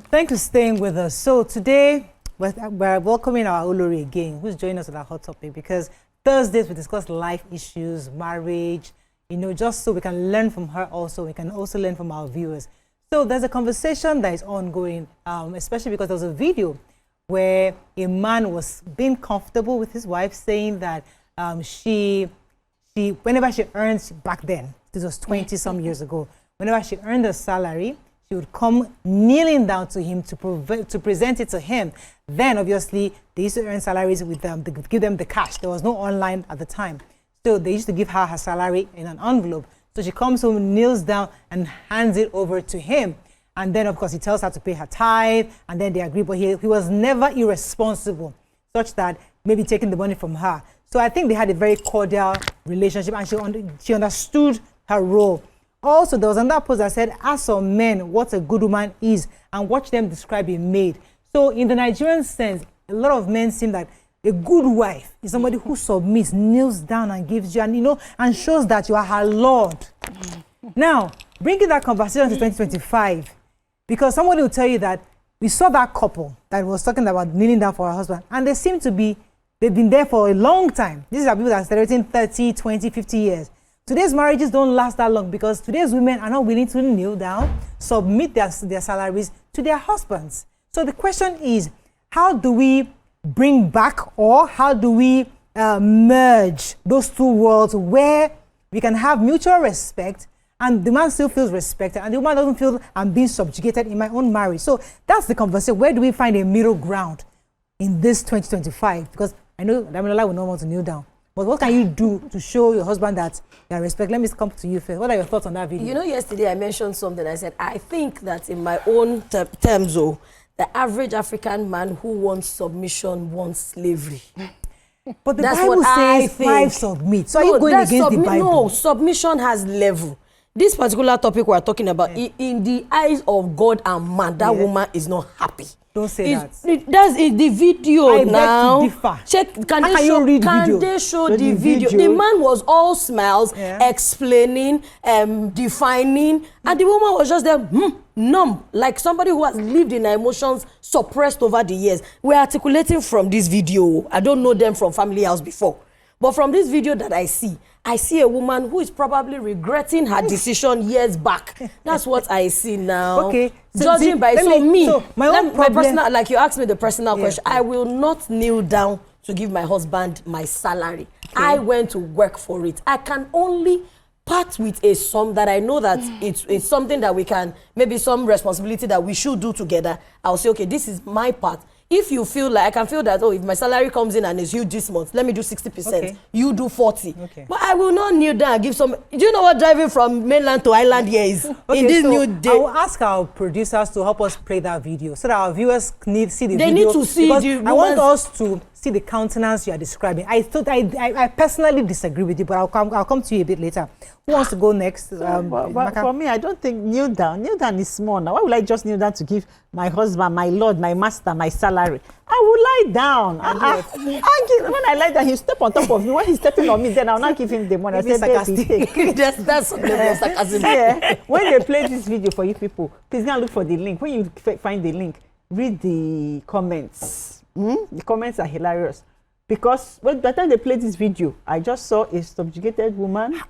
Thanks for staying with us. So today, we're welcoming our Olori again, who's joining us with our hot topic, because Thursdays we discuss life issues, marriage, just so we can learn from her also. We can also learn from our viewers. So there's a conversation that is ongoing, especially because there was a video where a man was being comfortable with his wife, saying that she whenever she earns, back then, this was 20-some years ago, whenever she earned a salary, she would come kneeling down to him to present it to him. Then, obviously, they used to earn salaries with them, to give them the cash. There was no online at the time. So they used to give her salary in an envelope. So she comes home, kneels down, and hands it over to him. And then, of course, he tells her to pay her tithe, and then they agree. But he was never irresponsible, such that maybe taking the money from her. So I think they had a very cordial relationship, and she understood her role. Also, there was another post that said, ask some men what a good woman is and watch them describe a maid. So in the Nigerian sense, a lot of men seem that a good wife is somebody who submits, kneels down and gives you, and shows that you are her Lord. Now, bringing that conversation to 2025, because somebody will tell you that we saw that couple that was talking about kneeling down for her husband, and they seem to be, they've been there for a long time. These are people that are celebrating 30, 20, 50 years. Today's marriages don't last that long because today's women are not willing to kneel down, submit their salaries to their husbands. So the question is, how do we bring back, or how do we merge those two worlds where we can have mutual respect and the man still feels respected and the woman doesn't feel I'm being subjugated in my own marriage? So that's the conversation. Where do we find a middle ground in this 2025? Because I know Ademiluyi will not want to kneel down. But what can you do to show your husband that you respect? Let me come to you first. What are your thoughts on that video? Yesterday I mentioned something. I said, I think that in my own terms, the average African man who wants submission wants slavery. But the Bible says wives submit. So are you going against the Bible? No, submission has level. This particular topic we're talking about, in the eyes of God and man, that woman is not happy. Don't say that. That's the video. I now. beg to differ. Check. Can they show the video? The man was all smiles, explaining, defining, and the woman was just there, numb, like somebody who has lived in her emotions suppressed over the years. We're articulating from this video. I don't know them from family house before, but from this video that I see a woman who is probably regretting her decision years back. That's what I see now. Okay. Judging by my personal, like you asked me the personal question, I will not kneel down to give my husband my salary. Okay. I went to work for it. I can only part with a sum that I know that it's something that we can, maybe some responsibility that we should do together. I'll say, okay, this is my part. If you feel like, I can feel that, if my salary comes in and is huge this month, let me do 60%. Okay. You do 40. Okay. But I will not kneel down and give some. Do you know what driving from mainland to island here is? Okay, in this so new day. I will ask our producers to help us play that video so that our viewers see the video. They need to see I want us to see the countenance you are describing. I personally disagree with you, but I'll come to you a bit later. Who wants to go next? But for me, I don't think kneel down is small. Now, why would I just kneel down to give my husband, my Lord, my master, my salary? I will lie down. When I lie down, he'll step on top of me. When he's stepping on me, then I'll not give him the money. I say, baby, that's sarcasm. When they play this video for you people, please go and look for the link. When you find the link, read the comments. The comments are hilarious. Because by the time they play this video, I just saw a subjugated woman,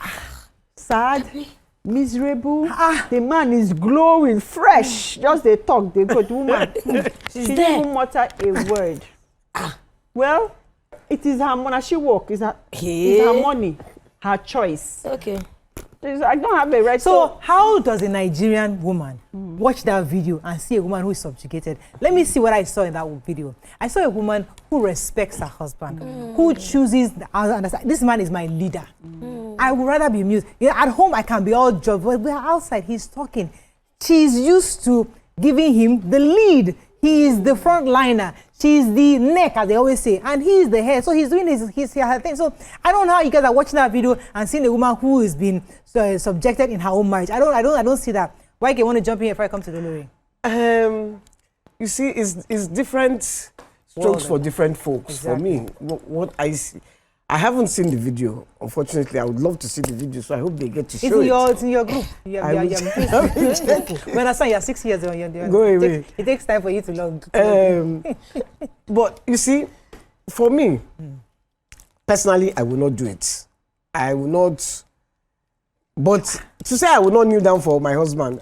sad, miserable. The man is glowing, fresh. Just they talk, they go. The woman, she didn't even mutter a word. Well, it is her money. She work. It's her money, her choice. Okay. I don't have a right. So how does a Nigerian woman watch that video and see a woman who is subjugated? Let me see what I saw in that video. I saw a woman who respects her husband, who chooses, this man is my leader. I would rather be mute. At home, I can be all job, but we're outside, he's talking. She's used to giving him the lead. He is the front liner. She's the neck, as they always say, and he is the head. So he's doing his thing. So I don't know how you guys are watching that video and seeing a woman who is being subjected in her own marriage. I don't see that. Why do you want to jump in here before I come to the Olori? You see, it's different strokes for different folks. Exactly. For me, what I see, I haven't seen the video. Unfortunately, I would love to see the video, so I hope they get to show It's in your group. We understand you're 6 years old. Go away. It takes time for you to learn. But you see, for me, personally, I will not do it. I will not. But to say I will not kneel down for my husband,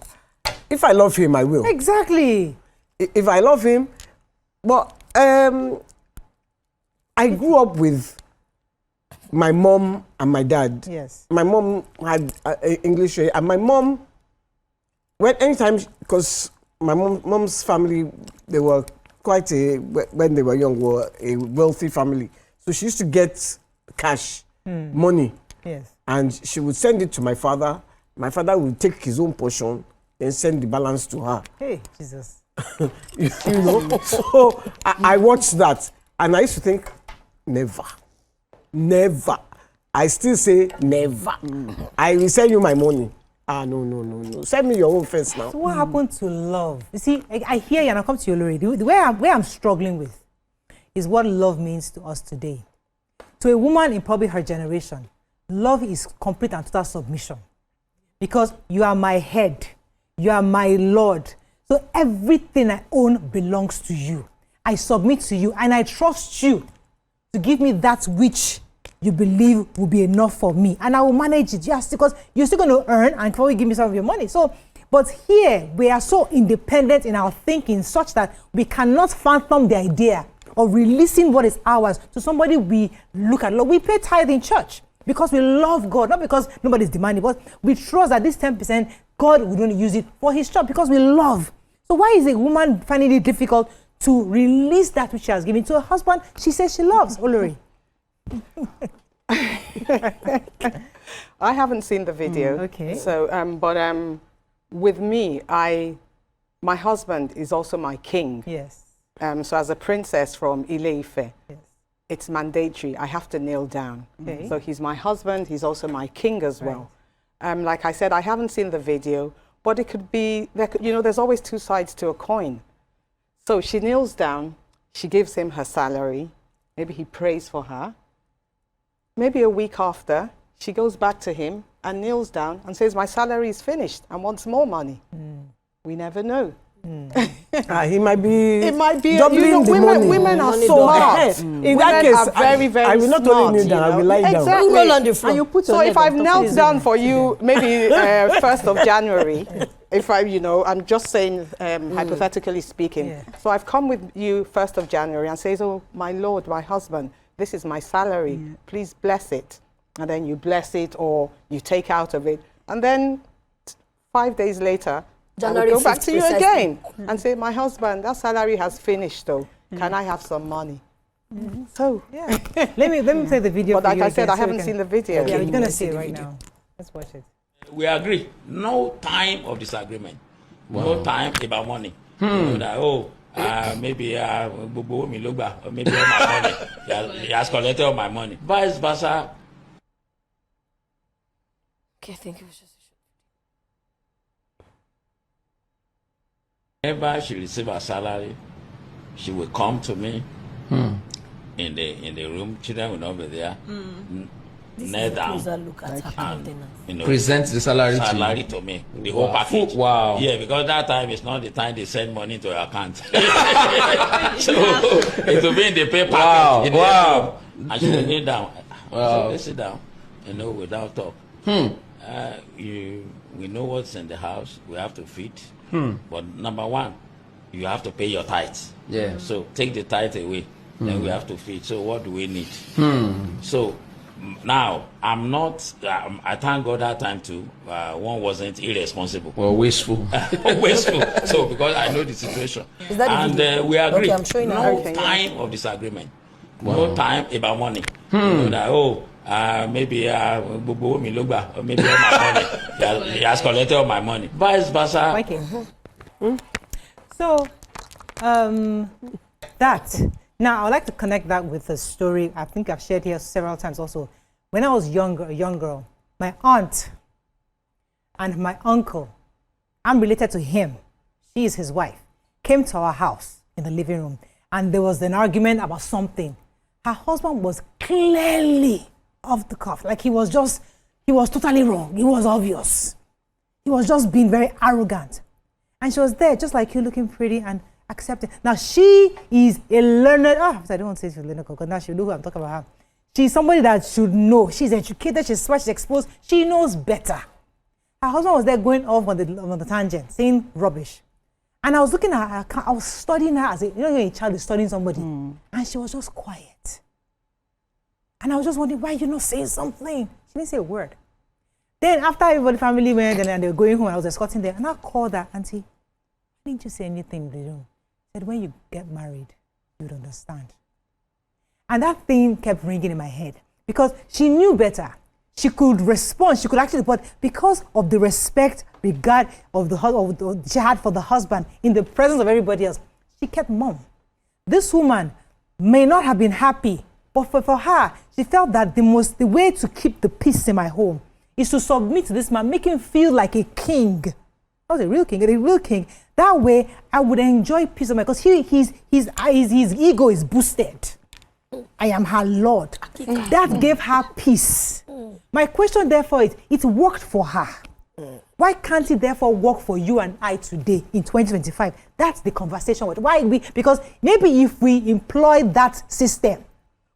if I love him, I will. Exactly. If I love him, but I grew up with my mom and my dad. Yes. My mom had English, and my mom, anytime, because my mom's family, they were when they were young, were a wealthy family. So she used to get cash, money. Yes. And she would send it to my father. My father would take his own portion and send the balance to her. Hey, Jesus. You know? So I watched that, and I used to think, never. Never. I still say never. I will send you my money. No. Send me your own first now. So what happened to love? You see, I hear you and I come to you, Olori. The way I'm struggling with is what love means to us today. To a woman in probably her generation, love is complete and total submission. Because you are my head. You are my Lord. So everything I own belongs to you. I submit to you and I trust you to give me that which you believe will be enough for me, and I will manage it. Yes, because you're still going to earn and probably give me some of your money. So, but here we are so independent in our thinking, such that we cannot fathom the idea of releasing what is ours to somebody we look at. Look, we pay tithe in church because we love God, not because nobody's demanding, but we trust that this 10% God will only use it for His job because we love. So why is a woman finding it difficult to release that which she has given to her husband she says she loves? Olori. I haven't seen the video. Okay. So, with me, my husband is also my king. Yes. So as a princess from Ile-Ife, Yes. it's mandatory. I have to kneel down. Okay. So he's my husband. He's also my king as well. Like I said, I haven't seen the video, but it could be, there's always two sides to a coin. So she kneels down. She gives him her salary. Maybe he prays for her. Maybe a week after, she goes back to him and kneels down and says, my salary is finished and wants more money. We never know. He might be. It might be. Doubling the money. Women are Money smart. In that case, are very, very I will not smart, only kneel down. I will lie down. Exactly. You roll on the floor. And you put your So leg if on I've top of knelt it. down for you, maybe 1st of January, if I'm just saying, hypothetically speaking. Yeah. So I've come with you 1st of January and says, oh, my Lord, my husband, this is my salary. Please bless it. And then you bless it or you take out of it. And then 5 days later, January I will go back to you 5th again and say, my husband, that salary has finished though. Can I have some money? So, Yeah. let me play the video. but for like you I said, again I so we haven't can- seen the video. Yeah, you're gonna Let's see see it the right video. now. Let's watch it. We agree. No time of disagreement. No time about money. You know that, maybe Bubu mi lugba, or maybe all my money. He has collected all my money. Vice versa. Okay, I think it was just Whenever she receives her salary, she will come to me in the room. Children will not be there. Kneel down. closer look at her countenance. Present the salary to salary you. to me, the whole package. Wow. Yeah, because that time is not the time they send money to your account. So it will be in the pay package. Wow, in the wow. envelope. And she will kneel down. Wow. So let's sit down, without talk. We know what's in the house. We have to feed. But number one, you have to pay your tithes. Yeah. So take the tithe away. Then we have to feed. So what do we need? So now I'm not. I thank God that time too. One wasn't irresponsible. Well, wasteful. Wasteful. So because I know the situation. Is that the And video? we agree. Okay, I'm showing now. No Okay, time of disagreement. No time about money. You know that, maybe Bubu mi lugba, or maybe all my money. He has collected all my money. Vice versa. Okay. So, that. Now, I would like to connect that with a story I think I've shared here several times also. When I was younger, a young girl, my aunt and my uncle, I'm related to him, she is his wife, came to our house in the living room, and there was an argument about something. her husband was clearly off the cuff. Like he was totally wrong. It was obvious. He was just being very arrogant. And she was there, just like you, looking pretty and accepting. Now, she is a learned, I don't want to say she's a learned, because now she'll know who I'm talking about her. She's somebody that should know. She's educated, she's smart, she's exposed. She knows better. Her husband was there going off on the tangent, saying rubbish. And I was looking at her, I was studying her as when a child is studying somebody. And she was just quiet. And I was just wondering, why are you not saying something? She didn't say a word. Then after everybody, family went and they were going home, I was escorting them. And I called her, Auntie, why didn't you say anything in the room? She said, when you get married, you would understand. And that thing kept ringing in my head because she knew better. She could respond, she could actually, but because of the respect, regard she had for the husband in the presence of everybody else, she kept mum. This woman may not have been happy, but for her, she felt that the way to keep the peace in my home is to submit to this man, make him feel like a king. Not a real king, a real king. That way, I would enjoy peace of mind because his ego is boosted. I am her Lord. That gave her peace. My question, therefore, is it worked for her. Why can't it therefore work for you and I today in 2025? That's the conversation. Because maybe if we employ that system,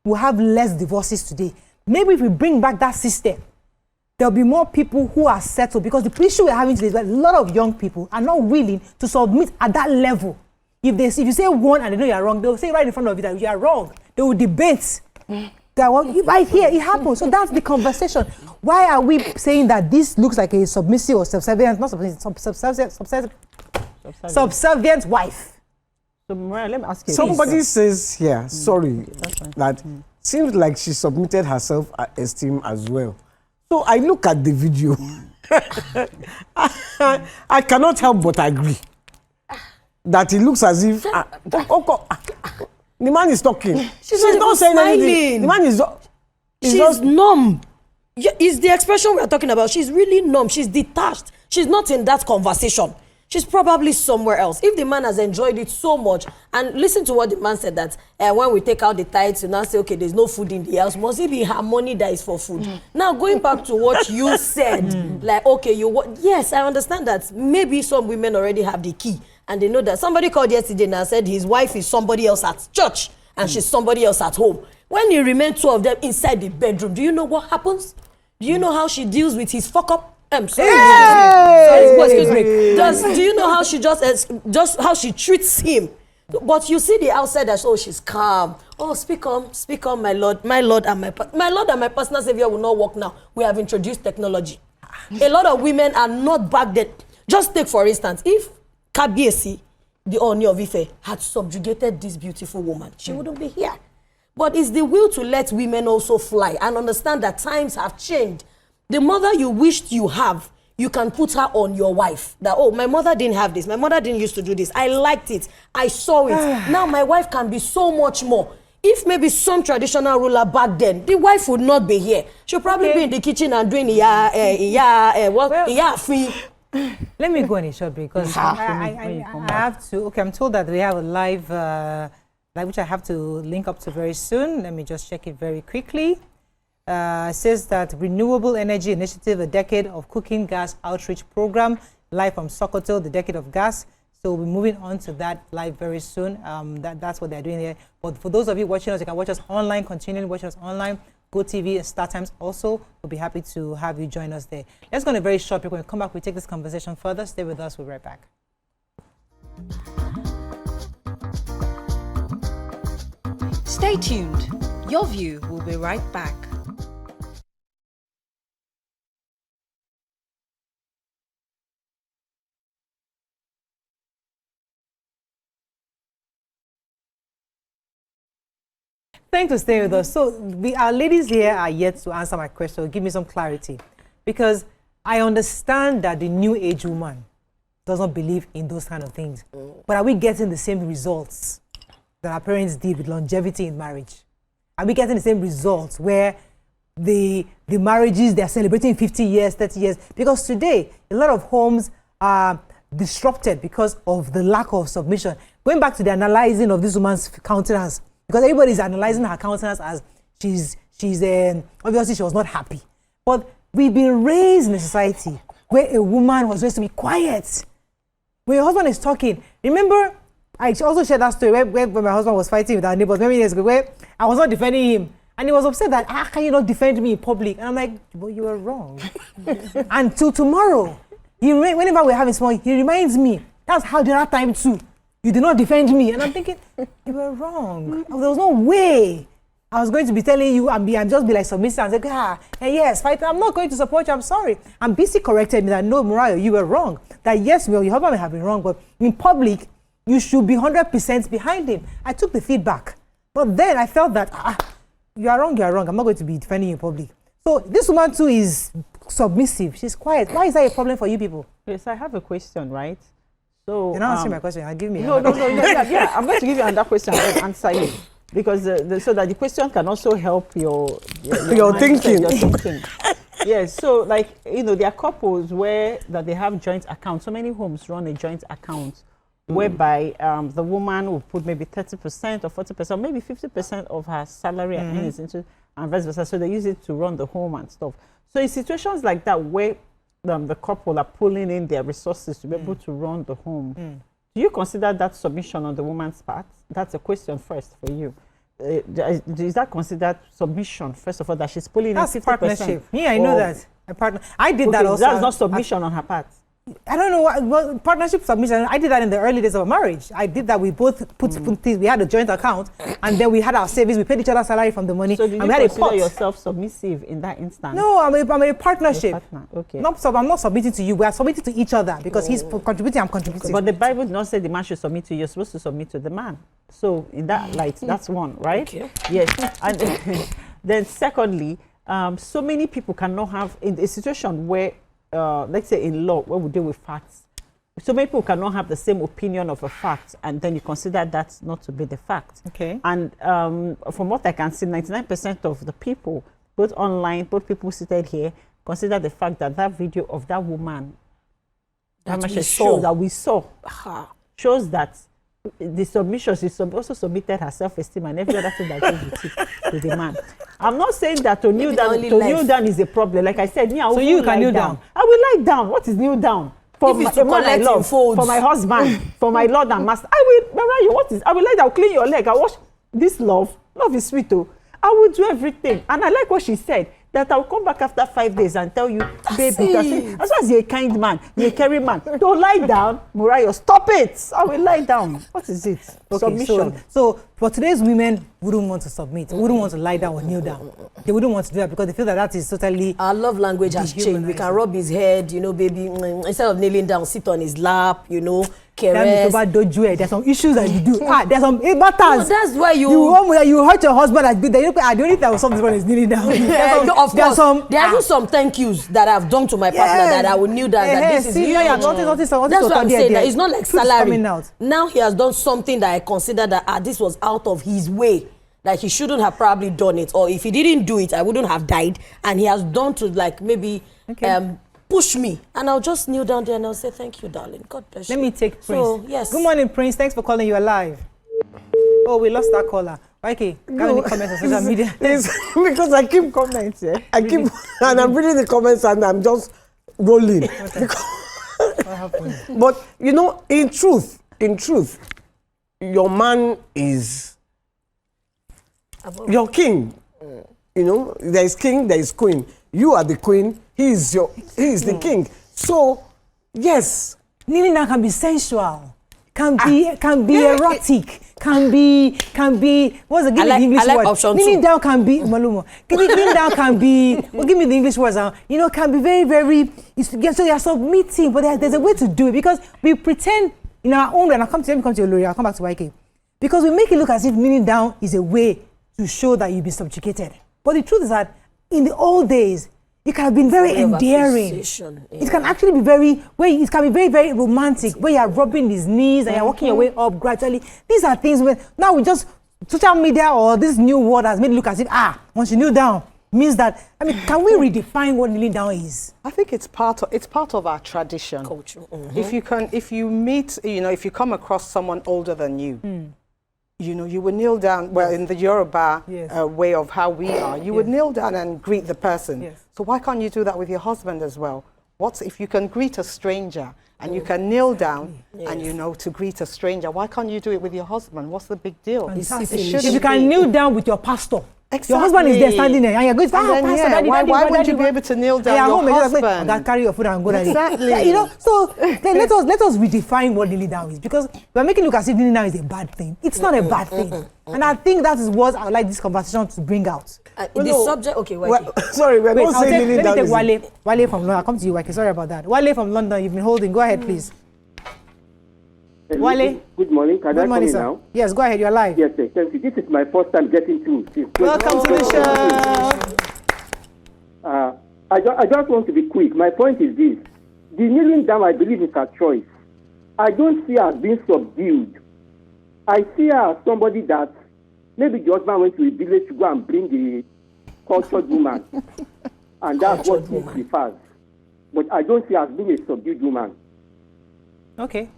we'll have less divorces today. Maybe if we bring back that system, there'll be more people who are settled, because the issue we're having today is that a lot of young people are not willing to submit at that level. If you say one and they know you're wrong, they'll say right in front of you that you are wrong. They will debate. Right here, it happens. So that's the conversation. Why are we saying that this looks like a submissive or subservient, not subservient wife? So, Mariah, let me ask you. Somebody says here, sorry, that seems like she submitted her self-esteem as well. So I look at the video. I cannot help but agree that it looks as if the man is talking. She's not saying smiling. anything. The man is she's just numb. Yeah, is the expression we are talking about. She's really numb. She's detached. She's not in that conversation. She's probably somewhere else. If the man has enjoyed it so much, and listen to what the man said, that when we take out the tithes, you now say, okay, there's no food in the house. Must it be her money that is for food? Now, going back to what you said, like, okay, yes, I understand that maybe some women already have the key, and they know that. Somebody called yesterday and said his wife is somebody else at church, and she's somebody else at home. When you remain two of them inside the bedroom, do you know what happens? Do you know how she deals with his fuck up? Sorry, excuse me. Do you know how she just how she treats him? But you see the outside that she's calm. Oh, speak on, my Lord, and my personal savior will not work now. We have introduced technology. A lot of women are not back then. Just take for instance, if Kabiesi, the Oni of Ife, had subjugated this beautiful woman, she wouldn't be here. But it's the will to let women also fly and understand that times have changed. The mother you wished you have, you can put her on your wife. That, oh, my mother didn't have this. My mother didn't used to do this. I liked it. I saw it. Now my wife can be so much more. If maybe some traditional ruler back then, the wife would not be here. She'll probably be in the kitchen and doing free. Let me go on a short break because I have to. Okay, I'm told that we have a live, which I have to link up to very soon. Let me just check it very quickly. Says that Renewable Energy Initiative, a decade of cooking gas outreach program, live from Sokoto, the decade of gas. So we'll be moving on to that live very soon. That's what they're doing here. But for those of you watching us, you can watch us online, continuing watch us online. GoTV and Star Times also. We'll be happy to have you join us there. Let's go on a very short break. When we come back, we take this conversation further. Stay with us. We'll be right back. Stay tuned. Your View will be right back. Thanks for staying with us. So our ladies here are yet to answer my question, give me some clarity. Because I understand that the new age woman does not believe in those kind of things. But are we getting the same results that our parents did with longevity in marriage? Are we getting the same results where the marriages, they're celebrating 50 years, 30 years? Because today, a lot of homes are disrupted because of the lack of submission. Going back to the analyzing of this woman's countenance, because everybody's analyzing her countenance as she's obviously she was not happy. But we've been raised in a society where a woman was raised to be quiet. When your husband is talking, remember, I also shared that story where my husband was fighting with our neighbors many years ago, where I was not defending him. And he was upset that, can you not defend me in public? And I'm like, well, you were wrong. Until tomorrow, whenever we're having small, he reminds me, that's how the other time too. You did not defend me. And I'm thinking, you were wrong. There was no way I was going to be telling you and just be like submissive and say, yes, fight. I'm not going to support you. I'm sorry. And BC corrected me that, no, Mariah, you were wrong. That yes, well, your husband may have been wrong, but in public, you should be 100% behind him. I took the feedback. But then I felt that, you are wrong. I'm not going to be defending you in public. So this woman too is submissive. She's quiet. Why is that a problem for you people? Yes, I have a question, right? So you're not answering my question. Give me. No. Yeah, I'm going to give you another question and then answer you. Because so that the question can also help your thinking. Your thinking. Yes, so like, there are couples where that they have joint accounts. So many homes run a joint account whereby the woman will put maybe 30% or 40%, maybe 50% of her salary and earnings into, and vice versa. So they use it to run the home and stuff. So in situations like that where the couple are pulling in their resources to be able to run the home, do you consider that submission on the woman's part? That's a question first for you. Is that considered submission, first of all, that she's pulling in 50%? That's partnership. Yeah, I know that. I did that also. That's not submission on her part. I don't know what partnership submission. I did that in the early days of our marriage. I did that. We both put things. We had a joint account, and then we had our savings. We paid each other salary from the money. So do you consider yourself submissive in that instance? No, I'm a partnership. Okay. I'm not submitting to you. We are submitting to each other because he's contributing. I'm contributing. But the Bible does not say the man should submit to you. You're supposed to submit to the man. So in that light, that's one, right? Okay. Yes. And then secondly, so many people cannot have in a situation where. Let's say in law, where we deal with facts, so many people cannot have the same opinion of a fact, and then you consider that not to be the fact. Okay. And from what I can see, 99% of the people, both online, both people seated here, consider the fact that that video of that woman that we saw shows that the submission, she also submitted her self-esteem and every other thing that goes with it to the man. I'm not saying that to kneel down is a problem. Like I said, so you can kneel down. I will lie down. What is kneel down? For my man I love, for my husband, for my Lord and Master. I will lie down, clean your leg. I wash this love. Love is sweet, oh. I will do everything. And I like what she said, that I'll come back after 5 days and tell you, baby, as long as you're a kind man, you're a caring man, don't lie down, Muriah, stop it. I will lie down. What is it? Okay, submission. So for today's women wouldn't want to submit, wouldn't want to lie down or kneel down. They wouldn't want to do that because they feel that is totally... Our love language has changed. We can rub his head, baby, instead of kneeling down, sit on his lap, caress. There's some issues that you do. There's some matters. That's why you hurt your husband. The only thing that will solve this one is kneeling down. Of course, there are some thank yous that I've done to my partner that I will kneel down. That this is that's what I'm saying. That it's not like salary. Now he has done something that I consider that this was out of his way. Like he shouldn't have probably done it, or if he didn't do it, I wouldn't have died. And he has done to maybe push me, and I'll just kneel down there and I'll say thank you, darling. God bless you. Let me take Prince. So, yes. Good morning, Prince. Thanks for calling. You're live. Oh, we lost that caller. Okay, got any comments on social media? It's because I keep comments. And I'm reading the comments and I'm just rolling. Okay. What happened? But in truth, your man is your king. There is king, there is queen. You are the queen. He is the king. So, yes. Kneeling down can be sensual, can be erotic, can be. What's the English word? Option kneeling down can be Malumo. Kneeling down can be. Well, give me the English words now. Can be very, very. So you are submitting, but there's a way to do it because we pretend in our own way. And let me come to Olori. I'll come back to YK because we make it look as if kneeling down is a way to show that you've been subjugated. But the truth is that in the old days, it can have been very endearing. It can actually be it can be very, very romantic, where you're rubbing his knees and you're working your way up gradually. These are things where now we just, social media or this new world has made it look as if, once you kneel down, means that, can we redefine what kneeling down is? I think it's part of our tradition. Culture. If you meet, if you come across someone older than you, you know, you would kneel down, well, in the Yoruba Yes. way of how we are, you would Yes. kneel down and greet the person. Yes. So why can't you do that with your husband as well? What's if you can greet a stranger and you can kneel down and, you know, to greet a stranger, why can't you do it with your husband? What's the big deal? Fantastic. It If you shouldn't can be. kneel down with your pastor, your husband is there Exactly. standing there, and you're going to And then, pastor, yeah, daddy, why daddy, wouldn't you daddy, be able to kneel down and you're your home, and you're like, husband? "God, carry your food and go daddy." Exactly. Yeah, you know, so then let us redefine what kneeling down is, because we're making it look as if kneeling down is a bad thing. It's not a bad thing. And I think that is what I would like this conversation to bring out. The subject, okay, wait. Well, sorry, we're Wait, not I'll saying take, kneeling let me down. take Wale from London. I'll come to you, Wale. Sorry about that. Wale from London, you've been holding. Go ahead, please. Wale. Good morning. Can I Good come morning, in sir. now? Yes, go ahead. You're live. Yes, sir. Thank you. This is my first time getting through. Welcome to the show. I just want to be quick. My point is this. The kneeling down, I believe, is her choice. I don't see her as being subdued. I see her as somebody that maybe the husband went to a village to go and bring the cultured woman. And that's what he prefers. But I don't see her as being a subdued woman. Okay.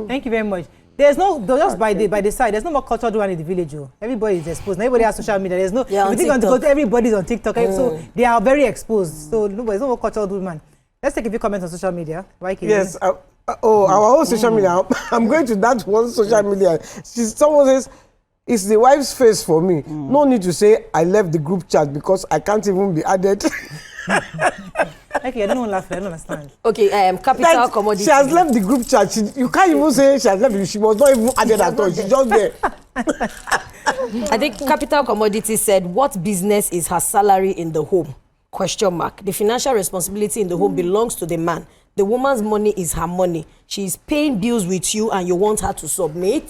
Thank you very much. There's no, just by the side, there's no more cultural one in the village. Oh. Everybody is exposed. Everybody has social media. There's no, Yeah, on if you think TikTok. everybody's on TikTok. So they are very exposed. So no, there's no more cultural woman. Let's take a few comments on social media. Yes. Our own social media. I'm going to that one social media. Someone says, it's the wife's face for me. No need to say, I left the group chat because I can't even be added. Okay, I don't want to laugh. I don't understand. Okay, capital Like, commodity. she has left the group chat. You can't even say she has left it. She was not even added at all. She's just there. I think Capital Commodity said, what business is her salary in the home? Question mark. The financial responsibility in the home belongs to the man. The woman's money is her money. She is paying bills with you and you want her to submit?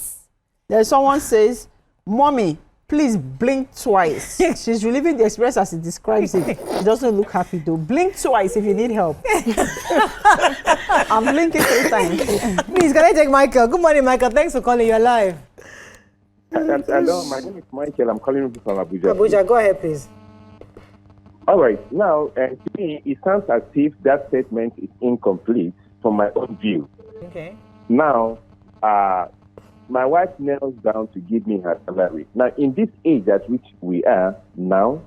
There's someone says, Mommy, please blink twice. She's reliving the experience as he describes it. She doesn't look happy though. Blink twice if you need help. I'm blinking 3 times. Please, can I take Michael? Good morning, Michael. Thanks for calling. You're live. Hello, my name is Michael. I'm calling you from Abuja. Abuja, go ahead, please. All right. Now, to me, it sounds as if that statement is incomplete from my own view. Okay. Now, my wife kneels down to give me her salary. Now, in this age at which we are now,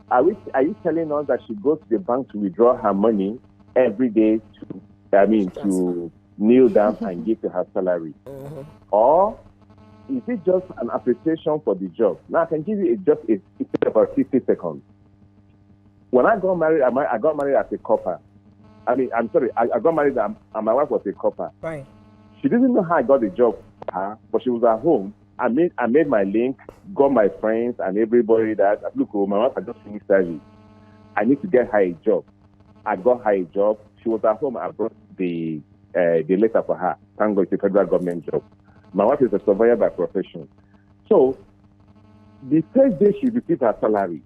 are you telling us that she goes to the bank to withdraw her money every day to kneel down and give to her salary? Or is it just an appreciation for the job? Now, I can give you about 60 seconds. When I got married, I got married as a copper. I got married and my wife was a copper. Right. She didn't know how I got the job, but she was at home. I made my link, got my friends and everybody that, look, my wife had just finished service. I need to get her a job. I got her a job. She was at home. I brought the letter for her. Thank God it's a federal government job. My wife is a surveyor by profession. So, the first day she received her salary,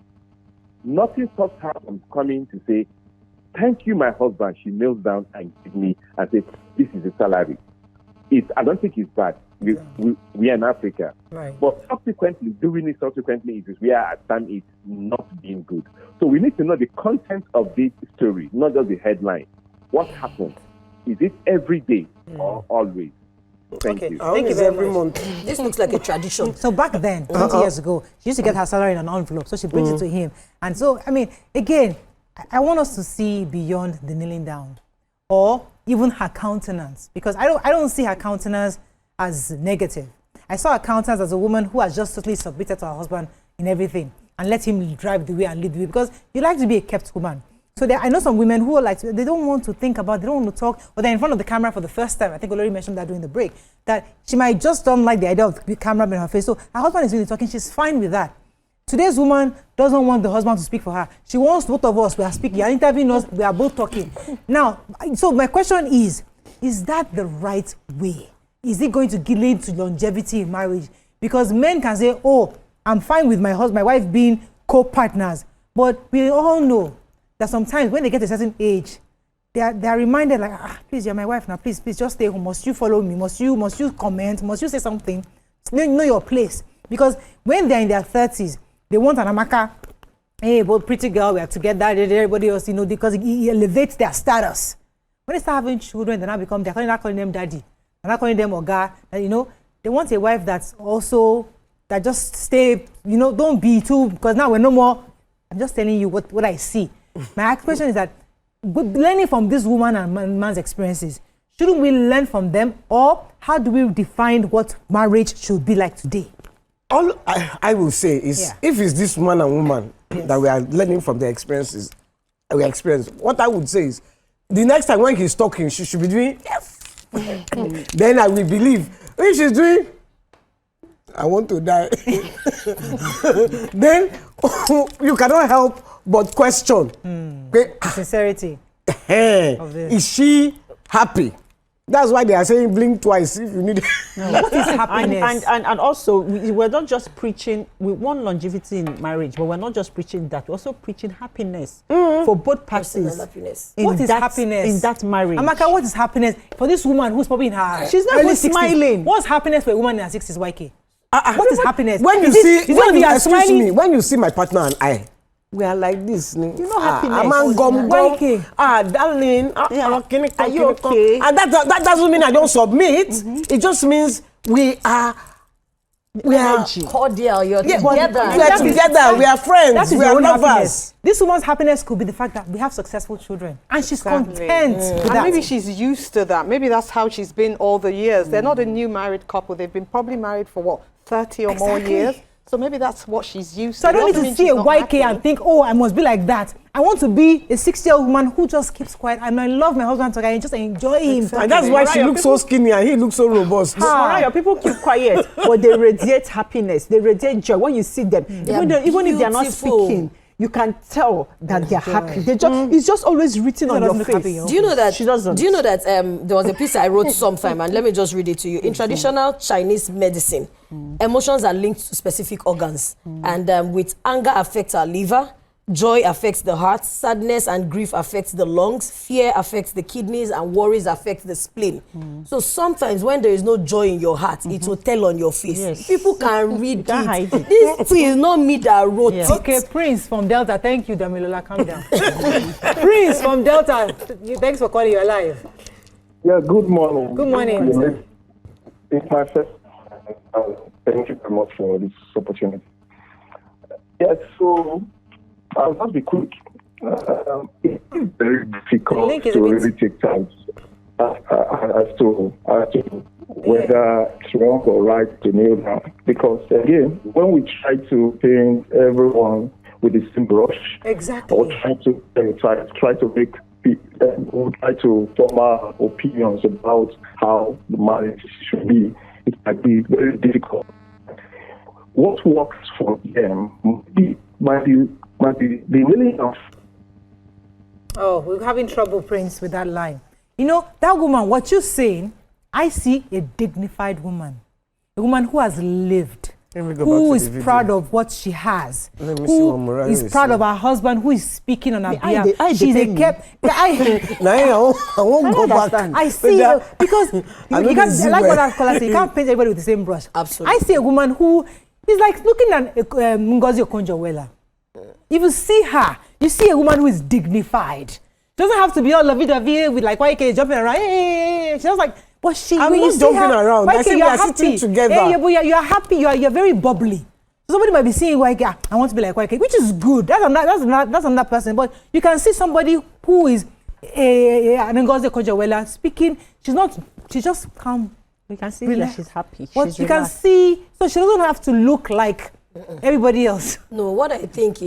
nothing stops her from coming to say, thank you, my husband. She kneels down and gives me and says, this is the salary. I don't think it's bad. We are in Africa. Right. But doing it subsequently is where I stand it's not being good. So we need to know the content of this story, not just the headline. What happened? Is it every day or always? Thank you. Thank you very every much. month. This looks like a tradition. So back then, 20 years ago, she used to get her salary in an envelope, so she brings it to him. And so, I mean, again, I want us to see beyond the kneeling down, or even her countenance, because I don't see her countenance as negative. I saw her countenance as a woman who has just totally submitted to her husband in everything and let him drive the way and lead the way, because you like to be a kept woman. So I know some women who are like, they don't want to think about, they don't want to talk, or they're in front of the camera for the first time. I think Olori mentioned that during the break, that she might just don't like the idea of the camera in her face. So her husband is really talking, she's fine with that. Today's woman doesn't want the husband to speak for her. She wants both of us, we are speaking, you are interviewing us, we are both talking. Now, so my question is that the right way? Is it going to lead to longevity in marriage? Because men can say, oh, I'm fine with my husband, my wife being co-partners. But we all know that sometimes when they get to a certain age, they are reminded like, please, you're my wife now, please just stay home. Must you follow me? Must you comment? Must you say something? Know your place. Because when they're in their 30s, they want an amaka. Hey, but pretty girl, we are together. Everybody else, because it elevates their status. When they start having children, they're calling them daddy. They're not calling them oga. they want a wife that just stay, don't be too, because now we're no more. I'm just telling you what I see. My question is that, learning from this woman and man's experiences, shouldn't we learn from them, or how do we define what marriage should be like today? All I will say is, if it's this man and woman that we are learning from their experiences, what I would say is, the next time when he's talking, she should be doing yes. Then I will believe. If she's doing, I want to die, then you cannot help but question. The sincerity of this. Is she happy? That's why they are saying blink twice if you need. What is happiness? And also, we're not just preaching, we want longevity in marriage, but we're not just preaching that, we're also preaching happiness for both parties. What is happiness? In that marriage. Amaka, what is happiness for this woman who's probably in her She's not even 60s? smiling. What's happiness for a woman in her 60s, YK? What is happiness? When you excuse me, when you see my partner and I, we are like this. You know happiness. Darling. Are you okay? And that doesn't mean I don't submit. It just means we are cordial. You're together. We are together. We are friends. We are lovers. This woman's happiness could be the fact that we have successful children, and she's content with that. Maybe she's used to that. Maybe that's how she's been all the years. They're not a new married couple. They've been probably married for what, 30 or more years. So maybe that's what she's used to. So I don't need to see a YK and think, oh, I must be like that. I want to be a 60-year-old woman who just keeps quiet. I love my husband, so I just enjoy him. And that's why she looks so skinny and he looks so robust. Mariah, people keep quiet, but they radiate happiness. They radiate joy. When you see them, even if they are not speaking, you can tell that they're happy. They just, it's just always written on your face. Do you know that? She doesn't. Do you know that there was a piece I wrote sometime, and let me just read it to you. In traditional Chinese medicine, emotions are linked to specific organs, and with anger affects our liver, joy affects the heart, sadness and grief affects the lungs, fear affects the kidneys, and worries affect the spleen. So sometimes when there is no joy in your heart, it will tell on your face. Yes. People can read can't hide it. This thing is not me that wrote it. Okay, Prince from Delta. Thank you, Damilola. Calm down. Prince from Delta. Thanks for calling. You're live. Yeah, good morning. Good morning. It's my first. Thank you very much for this opportunity. Yeah, so I'll just be quick. It's very difficult to really take time as to whether it's wrong or right to kneel down. Because again, when we try to paint everyone with the same brush, exactly, or try to make people try to form our opinions about how the marriage should be, it might be very difficult. What works for them might be the willing of. Oh, we're having trouble, Prince, with that line. You know, that woman, what you're saying, I see a dignified woman. A woman who has lived, who is proud of what she has, who is proud of her husband, who is speaking on her behalf. She's a kept. I won't go back. I see, because you can't, like what our caller said, you can't paint everybody with the same brush. Absolutely. I see a woman who is like looking at Ngozi Okonjo-Iweala. If you see her, you see a woman who is dignified. She doesn't have to be all lovey-dovey with like YK jumping around. Hey. She's like, but she. I'm when not you see jumping her, around. YK, I say we are sitting together. Yeah, but you're happy. You're very bubbly. Somebody might be saying YK, I want to be like YK, which is good. That's another person. But you can see somebody who is Ngozi Okonjo-Iweala speaking. She's just calm. You can see that she's happy. But you can see, so she doesn't have to look like everybody else. No, what I think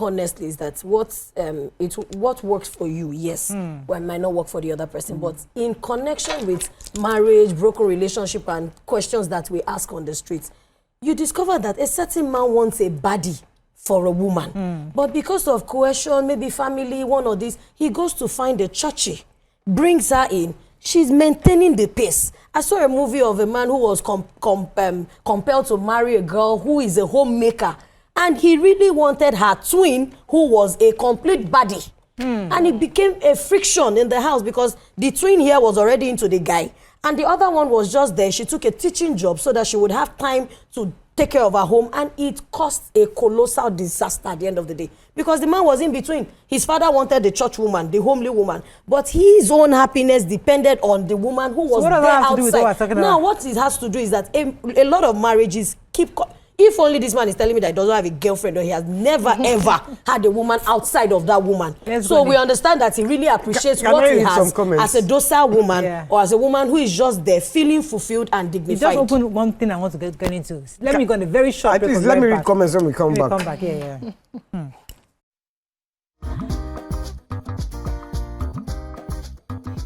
honestly is that what works for you, yes, well, might not work for the other person, but in connection with marriage, broken relationship, and questions that we ask on the streets, you discover that a certain man wants a body for a woman, but because of coercion, maybe family, one or this, he goes to find a churchy, brings her in. She's maintaining the pace. I saw a movie of a man who was compelled to marry a girl who is a homemaker. And he really wanted her twin, who was a complete body. And it became a friction in the house because the twin here was already into the guy. And the other one was just there. She took a teaching job so that she would have time to take care of her home, and it caused a colossal disaster at the end of the day because the man was in between. His father wanted the church woman, the homely woman, but his own happiness depended on the woman who was there outside. Now, what it has to do is that a lot of marriages keep. If only this man is telling me that he doesn't have a girlfriend or he has never ever had a woman outside of that woman. So we understand that he really appreciates what he has as a docile woman or as a woman who is just there feeling fulfilled and dignified. You just open one thing I want to get into. Let me go on a very short break. Please, let me read comments when we come back. Come back, yeah.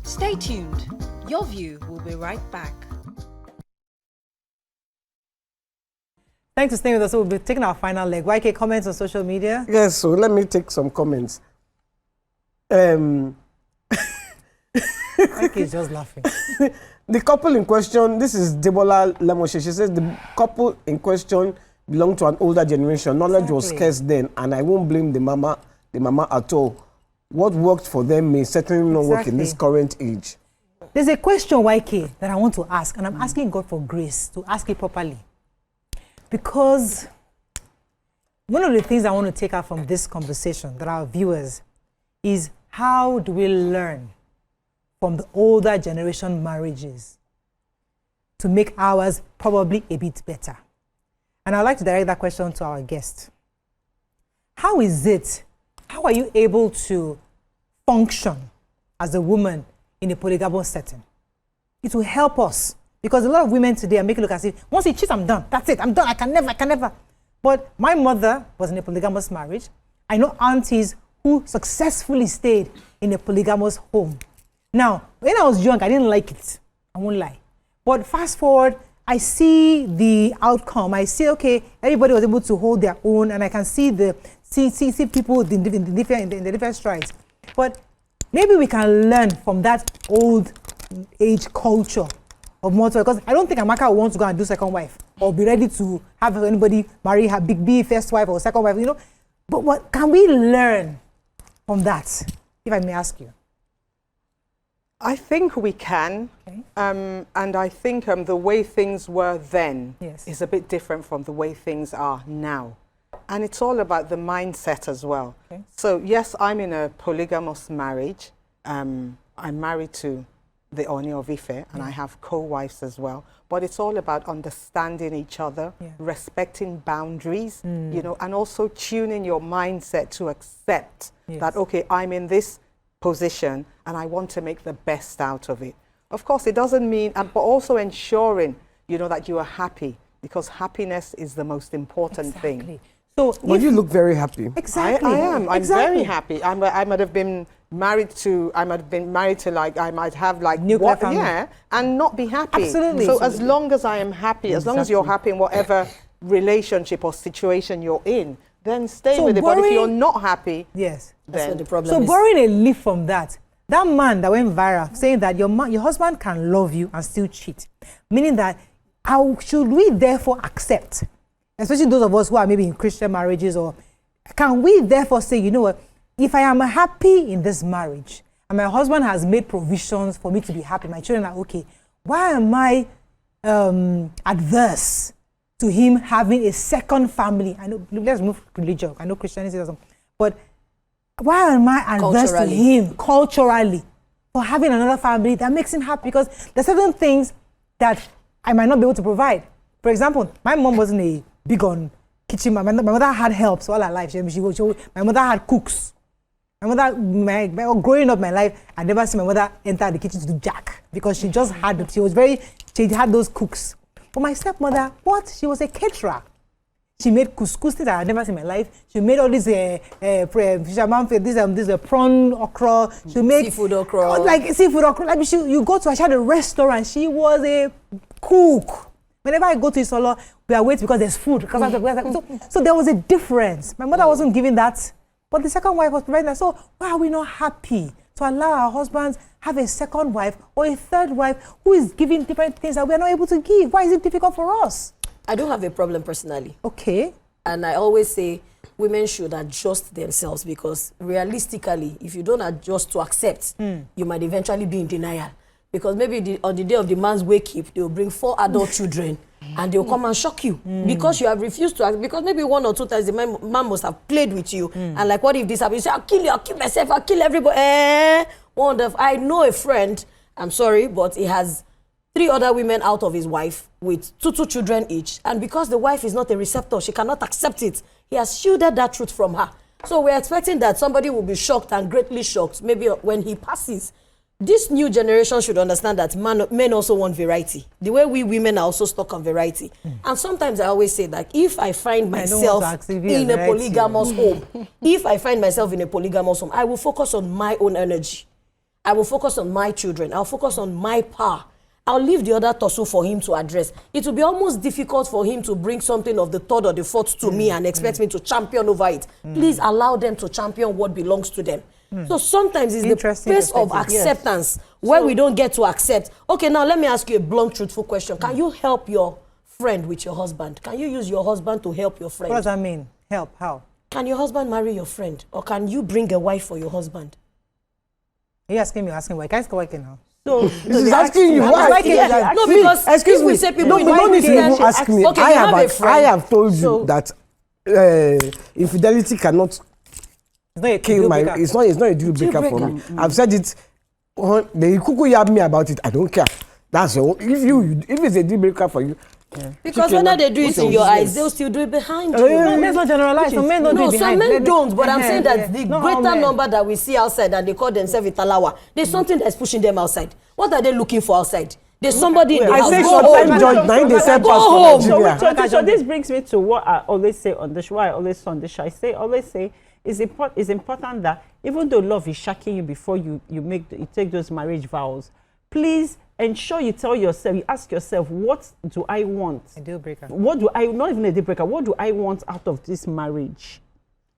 Stay tuned. Your View will be right back. Thanks for staying with us. So we'll be taking our final leg. YK, comments on social media? Yes, so let me take some comments. YK is just laughing. The couple in question, this is Debola Lemoshe. She says the couple in question belonged to an older generation. Knowledge was scarce then, and I won't blame the mama at all. What worked for them may certainly not work in this current age. There's a question, YK, that I want to ask, and I'm asking God for grace to ask it properly. Because one of the things I want to take out from this conversation, that our viewers, is how do we learn from the older generation marriages to make ours probably a bit better? And I'd like to direct that question to our guest. How are you able to function as a woman in a polygamous setting? It will help us. Because a lot of women today are making it look as if, once he cheats, I'm done. That's it. I'm done. I can never. But my mother was in a polygamous marriage. I know aunties who successfully stayed in a polygamous home. Now, when I was young, I didn't like it. I won't lie. But fast forward, I see the outcome. I see, okay, everybody was able to hold their own, and I can see see people in the different strides. But maybe we can learn from that old age culture of mortal, because I don't think Amaka will want to go and do second wife or be ready to have anybody marry her big first wife or second wife, you know. But what can we learn from that, if I may ask you? I think we can, and I think the way things were then is a bit different from the way things are now. And it's all about the mindset as well. So yes, I'm in a polygamous marriage. I'm married to the Oni of Ife, and I have co-wives as well. But it's all about understanding each other, respecting boundaries, you know, and also tuning your mindset to accept that, okay, I'm in this position and I want to make the best out of it. Of course, it doesn't mean, but also ensuring, you know, that you are happy, because happiness is the most important thing. So, well, you look very happy. Exactly. I am. I'm very happy. I might have been married to like, I might have like nuclear family. And not be happy. Absolutely. So as long as I am happy, as long as you're happy in whatever relationship or situation you're in, then stay with it. But if you're not happy, that's what the problem is. So borrowing a leaf from that man that went viral saying that your husband can love you and still cheat, meaning that should we therefore accept, especially those of us who are maybe in Christian marriages, or can we therefore say, you know what, if I am happy in this marriage and my husband has made provisions for me to be happy, my children are okay, why am I adverse to him having a second family? I know, let's move religion. I know Christianity doesn't, but why am I adverse to him culturally for having another family that makes him happy? Because there's certain things that I might not be able to provide. For example, my mom wasn't a big on kitchen. My mother had helps all her life. My mother had cooks. My mother, growing up my life, I never seen my mother enter the kitchen to do jack, because she just had, she had those cooks. But my stepmother, she was a caterer. She made couscous that I had never seen in my life. She made all these prawn okra. She made seafood okra. Like seafood okra. Like you go to, she had a restaurant. She was a cook. Whenever I go to Isolo, we are waiting because there's food. So there was a difference. My mother wasn't giving that, but the second wife was providing that. So why are we not happy to allow our husbands have a second wife or a third wife who is giving different things that we are not able to give? Why is it difficult for us? I don't have a problem personally. Okay. And I always say women should adjust themselves, because realistically, if you don't adjust to accept, you might eventually be in denial. Because maybe on the day of the man's wake up, they will bring 4 adult children and they will come and shock you because you have refused to act. Because maybe 1 or 2 times the man must have played with you. And like, what if this happens? You say, I'll kill you, I'll kill myself, I'll kill everybody. Wonderful. I know a friend, I'm sorry, but he has 3 other women out of his wife with 2 children each. And because the wife is not a receptor, she cannot accept it. He has shielded that truth from her. So we're expecting that somebody will be shocked and greatly shocked, maybe when he passes. This new generation should understand that men also want variety. The way we women are also stuck on variety. And sometimes I always say that if I find myself in a polygamous home, I will focus on my own energy. I will focus on my children. I'll focus on my power. I'll leave the other tussle for him to address. It will be almost difficult for him to bring something of the 3rd or the 4th to me and expect me to champion over it. Please allow them to champion what belongs to them. So sometimes it's the place of acceptance where we don't get to accept. Okay, now let me ask you a blunt, truthful question. Can you help your friend with your husband? Can you use your husband to help your friend? What does that mean? Help? How? Can your husband marry your friend? Or can you bring a wife for your husband? Are you asking me? Asking why? Can I ask why now? So he's asking you why. No, because excuse me. Say people No, don't need to even ask me. Okay, I have told you that infidelity cannot kill my. It's not a deal breaker for me. I've said it. They kuku yab me about it. I don't care. That's all. If it's a deal breaker for you. Because whether they do it in your eyes, they'll still do it behind you. No, let's not generalize. Some men don't do it behind. No, some men don't. But I'm saying that the greater number that we see outside and they call themselves Italawa, there's something that's pushing them outside. What are they looking for outside? There's somebody in the house. I say short-term joint, now they say go home. So this brings me to what I always say on the show. I always say it's important that even though love is shaking you before you take those marriage vows, please ensure you tell yourself, you ask yourself, what do I want? A deal breaker. Not even a deal breaker, what do I want out of this marriage?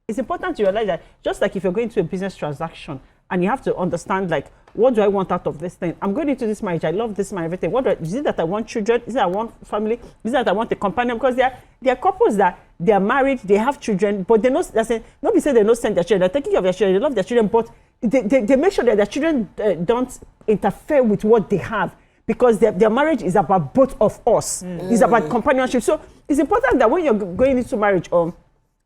It's important to realize that just like if you're going to a business transaction and you have to understand, like, what do I want out of this thing? I'm going into this marriage, I love this man, everything. Is it that I want children? Is it that I want family? Is it that I want a companion? Because there are couples that they are married, they have children, but nobody say they don't send their children, they're taking care of their children, they love their children, but they make sure that their children don't interfere with what they have, because their marriage is about both of us. It's about companionship. So it's important that when you're going into marriage or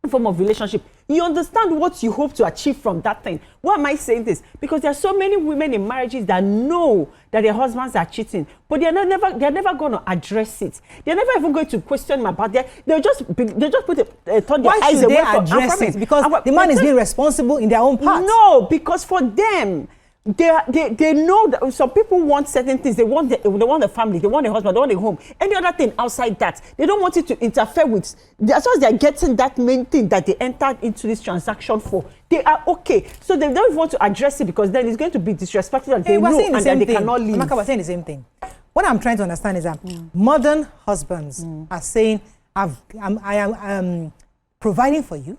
form of relationship, you understand what you hope to achieve from that thing. Why am I saying this? Because there are so many women in marriages that know that their husbands are cheating, but they're never going to address it. They're never even going to question them about that. They'll just put turn their eyes away from it. Address it? Because the man is being responsible in their own part. No, because for them, they know that some people want certain things. They want the family, they want a husband, they want a home. Any other thing outside that, they don't want it to interfere with. As long as they're getting that main thing that they entered into this transaction for, they are okay. So they don't want to address it, because then it's going to be disrespectful and they know and then they cannot leave. Amaka was saying the same thing. What I'm trying to understand is that modern husbands are saying, I am providing for you.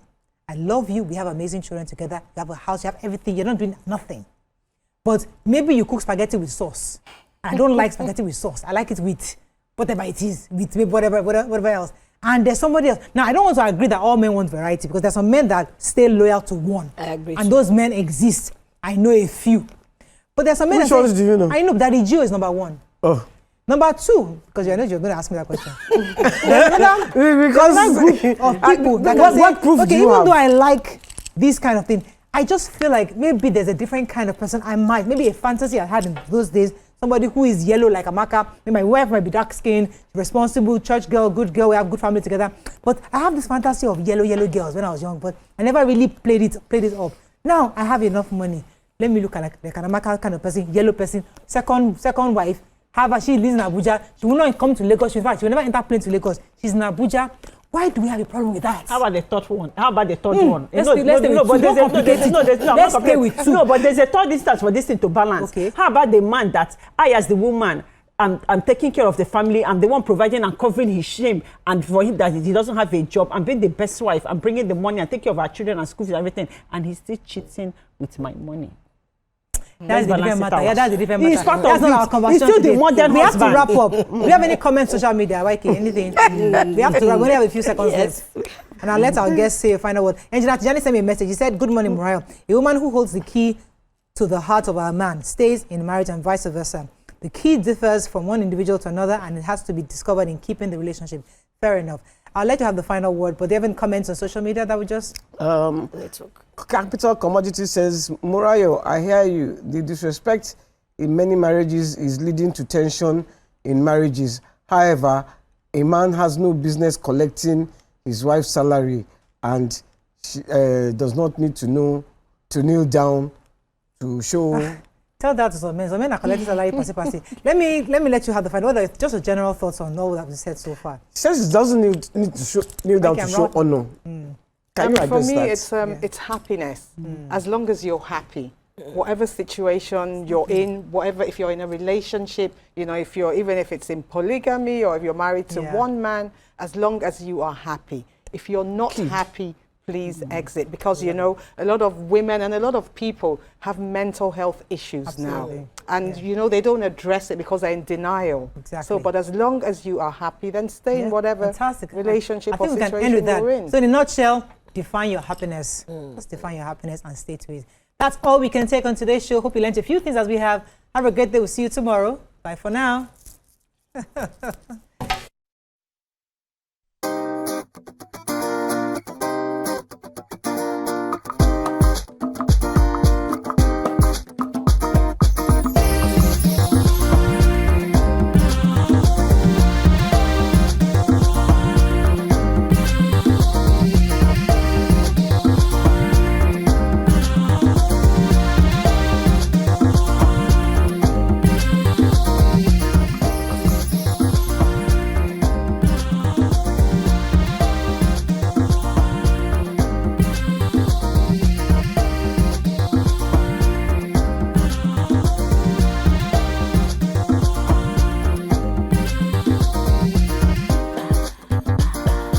I love you. We have amazing children together. You have a house. You have everything. You're not doing nothing. But maybe you cook spaghetti with sauce. I don't like spaghetti with sauce. I like it with whatever it is, with whatever else. And there's somebody else. Now, I don't want to agree that all men want variety, because there's some men that stay loyal to one. I agree. And those men exist. I know a few. But there's some men Which ones do you know? I know Daddy Gio is number 1. Oh. Number 2, because you're going to ask me that question. Because group of people that can say, what proof okay, do you even have? though I like this kind of thing, I just feel like maybe there's a different kind of person maybe a fantasy I had in those days, somebody who is yellow like Amaka. Maybe my wife might be dark skinned, responsible, church girl, good girl, we have good family together. But I have this fantasy of yellow girls when I was young, but I never really played it up. Now I have enough money. Let me look at like an Amaka kind of person, yellow person, second wife. She lives in Abuja. She will not come to Lagos. In fact, she will never enter plane to Lagos. She's in Abuja. Why do we have a problem with that? How about the third one? One? Let's stay with two. No, but there's a third instance for this thing to balance. Okay. How about the man that I, as the woman, I'm taking care of the family, I'm the one providing and covering his shame, and for him that he doesn't have a job, I'm being the best wife, I'm bringing the money and taking care of our children and school fees and everything, and he's still cheating with my money. That's the different matter. Yeah, that's the different matter. He's part That's of not it. our conversation. He's still the today. modern We have to husband. wrap up. Do you have any comments social media, YK? Anything? We have to wrap. We only have a few seconds left. And I'll let our guests say a final word. Engineer Tijani sent me a message. He said, "Good morning, Muriel. A woman who holds the key to the heart of our man stays in marriage and vice versa. The key differs from one individual to another, and it has to be discovered in keeping the relationship. Fair enough. I'll let you have the final word, but do you have any comments on social media that we just... Capital Commodity says, Morayo, I hear you. The disrespect in many marriages is leading to tension in marriages. However, a man has no business collecting his wife's salary, and she does not need to kneel down to show... Tell that to some men. Some men are collecting salary, passy. Let me let you have the final word. Just a general thoughts on all that we said so far. He says he doesn't need to kneel down to show honor. Can you for address me, that? it's happiness. As long as you're happy, whatever situation you're in, whatever, if you're in a relationship, you know, even if it's in polygamy or if you're married to one man, as long as you are happy. If you're not happy, please exit, because you know a lot of women and a lot of people have mental health issues now, and you know they don't address it because they're in denial. Exactly. So, but as long as you are happy, then stay in whatever relationship or I think we can situation end with that. you're in. So in a nutshell, define your happiness. Just define your happiness and stay to it. That's all we can take on today's show. Hope you learned a few things as we have. Have a great day. We'll see you tomorrow. Bye for now.